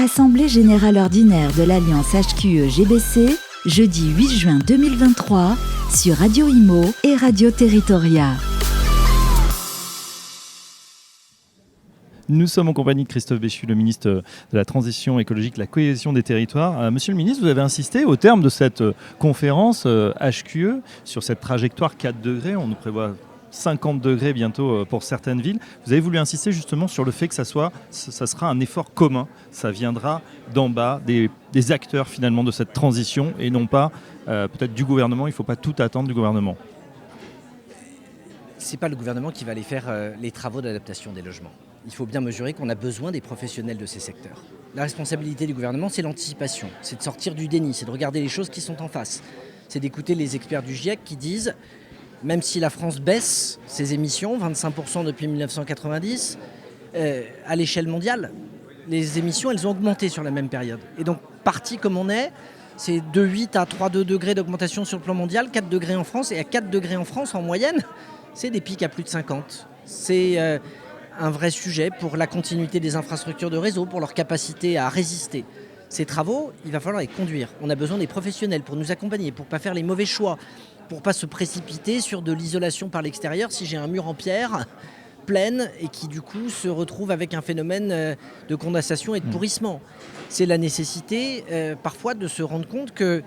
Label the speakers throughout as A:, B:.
A: Assemblée générale ordinaire de l'Alliance HQE-GBC, jeudi 8 juin 2023, sur Radio Imo et Radio Territoria.
B: Nous sommes en compagnie de Christophe Béchu, le ministre de la Transition écologique, de la cohésion des territoires. Monsieur le ministre, vous avez insisté au terme de cette conférence HQE sur cette trajectoire 4 degrés. On nous prévoit 50 degrés bientôt pour certaines villes. Vous avez voulu insister justement sur le fait que ça sera un effort commun. Ça viendra d'en bas, des acteurs finalement de cette transition et non pas peut-être du gouvernement. Il ne faut pas tout attendre du gouvernement.
C: Ce n'est pas le gouvernement qui va aller faire les travaux d'adaptation des logements. Il faut bien mesurer qu'on a besoin des professionnels de ces secteurs. La responsabilité du gouvernement, c'est l'anticipation, c'est de sortir du déni, c'est de regarder les choses qui sont en face. C'est d'écouter les experts du GIEC qui disent, même si la France baisse ses émissions, 25% depuis 1990, à l'échelle mondiale, les émissions, elles ont augmenté sur la même période. Et donc, parti comme on est, c'est de 8 à 3,2 degrés d'augmentation sur le plan mondial, 4 degrés en France, et à 4 degrés en France, en moyenne, c'est des pics à plus de 50. C'est un vrai sujet pour la continuité des infrastructures de réseau, pour leur capacité à résister. Ces travaux, il va falloir les conduire. On a besoin des professionnels pour nous accompagner, pour ne pas faire les mauvais choix, pour ne pas se précipiter sur de l'isolation par l'extérieur si j'ai un mur en pierre pleine et qui du coup se retrouve avec un phénomène de condensation et de pourrissement. C'est la nécessité parfois de se rendre compte que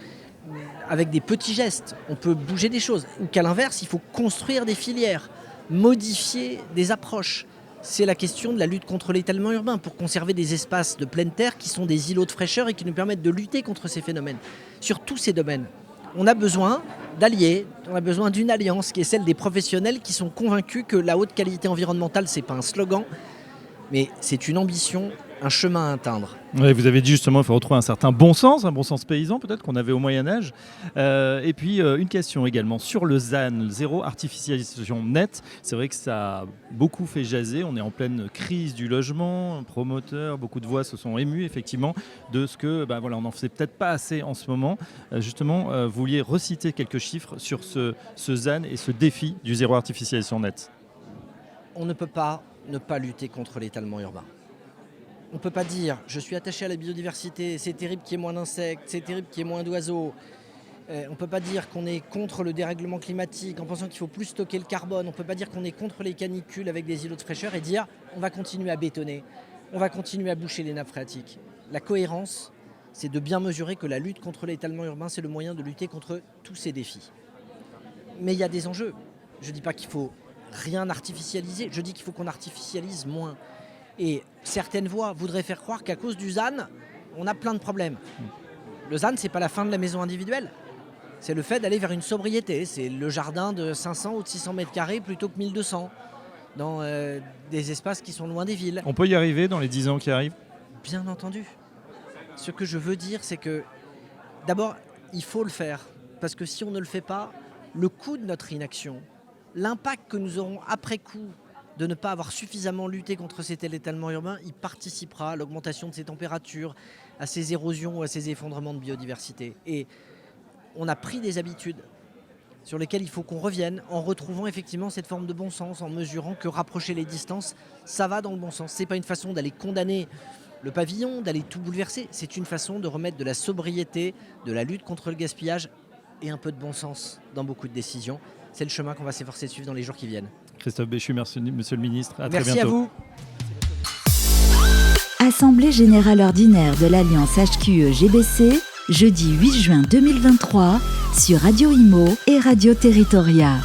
C: avec des petits gestes, on peut bouger des choses, ou qu'à l'inverse, il faut construire des filières, modifier des approches. C'est la question de la lutte contre l'étalement urbain, pour conserver des espaces de pleine terre qui sont des îlots de fraîcheur et qui nous permettent de lutter contre ces phénomènes. Sur tous ces domaines, on a besoin d'alliés, on a besoin d'une alliance qui est celle des professionnels qui sont convaincus que la haute qualité environnementale, ce n'est pas un slogan, mais c'est une ambition, un chemin à atteindre.
B: Oui, vous avez dit justement qu'il faut retrouver un certain bon sens paysan peut-être qu'on avait au Moyen-Âge. Et puis une question également sur le ZAN, le zéro artificialisation nette. C'est vrai que ça a beaucoup fait jaser. On est en pleine crise du logement, promoteurs, beaucoup de voix se sont émues effectivement de ce que on n'en faisait peut-être pas assez en ce moment. Vous vouliez reciter quelques chiffres sur ce ZAN et ce défi du zéro artificialisation nette.
C: On ne peut pas ne pas lutter contre l'étalement urbain. On ne peut pas dire « je suis attaché à la biodiversité, c'est terrible qu'il y ait moins d'insectes, c'est terrible qu'il y ait moins d'oiseaux ». On ne peut pas dire qu'on est contre le dérèglement climatique en pensant qu'il faut plus stocker le carbone. On ne peut pas dire qu'on est contre les canicules avec des îlots de fraîcheur et dire « on va continuer à bétonner, on va continuer à boucher les nappes phréatiques ». La cohérence, c'est de bien mesurer que la lutte contre l'étalement urbain, c'est le moyen de lutter contre tous ces défis. Mais il y a des enjeux. Je ne dis pas qu'il faut rien artificialiser, je dis qu'il faut qu'on artificialise moins. Et certaines voix voudraient faire croire qu'à cause du ZAN, on a plein de problèmes. Le ZAN, ce n'est pas la fin de la maison individuelle. C'est le fait d'aller vers une sobriété. C'est le jardin de 500 ou de 600 mètres carrés plutôt que 1200 dans des espaces qui sont loin des villes.
B: On peut y arriver dans les 10 ans qui arrivent ?
C: Bien entendu. Ce que je veux dire, c'est que d'abord, il faut le faire. Parce que si on ne le fait pas, le coût de notre inaction, l'impact que nous aurons après coup de ne pas avoir suffisamment lutté contre cet étalement urbain, il participera à l'augmentation de ces températures, à ces érosions ou à ces effondrements de biodiversité. Et on a pris des habitudes sur lesquelles il faut qu'on revienne en retrouvant effectivement cette forme de bon sens, en mesurant que rapprocher les distances, ça va dans le bon sens. Ce n'est pas une façon d'aller condamner le pavillon, d'aller tout bouleverser. C'est une façon de remettre de la sobriété, de la lutte contre le gaspillage et un peu de bon sens dans beaucoup de décisions. C'est le chemin qu'on va s'efforcer de suivre dans les jours qui viennent.
B: Christophe Béchu, merci Monsieur le Ministre. À
C: merci
B: très bientôt.
A: À vous. Assemblée générale ordinaire de l'Alliance HQE-GBC, jeudi 8 juin 2023, sur Radio Imo et Radio Territoria.